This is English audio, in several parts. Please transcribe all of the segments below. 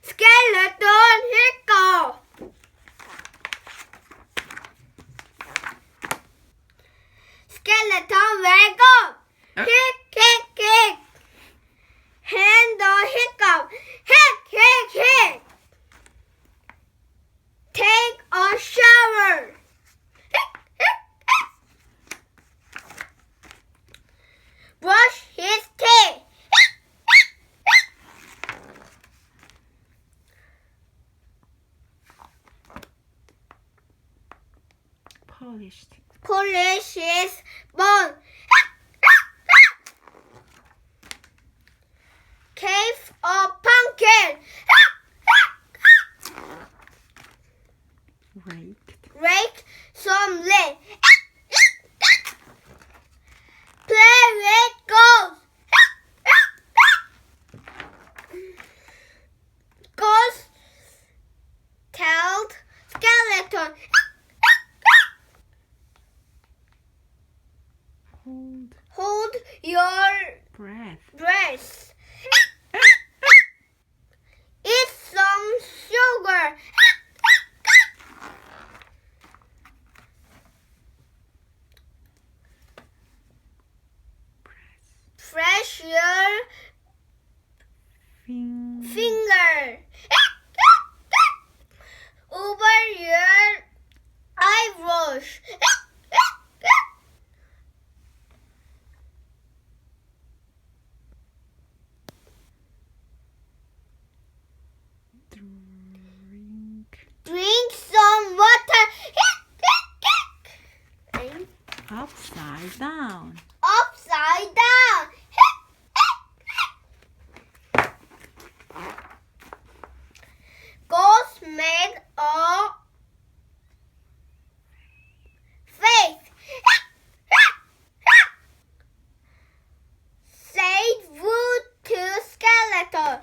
skeleton hiccup. Skeleton wake up. Hick. Handle hiccup. Hick. Take a shower. Brush his teeth. Polish his bone. Cave a pumpkin. Rake some leaves. Play with ghosts. Ghost tailed skeleton. Hold your breath. Eat some sugar. Press your finger over your eyebrows. Drink some water. Upside down. Upside down. Ghost made a face. Said wood to skeleton.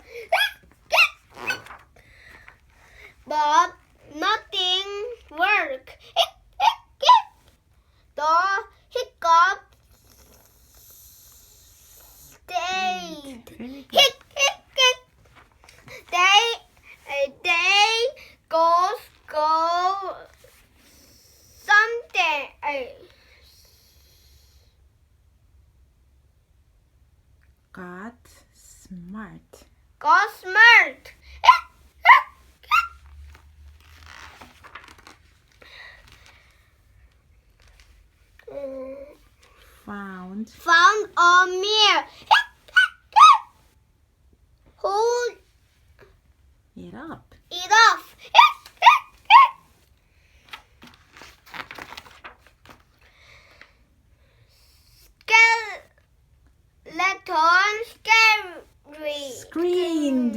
But nothing worked. The hiccup stayed. Hick. They go someday. Got smart. Got smart. Found a mirror. Hold it up. it off. Skeleton Screamed.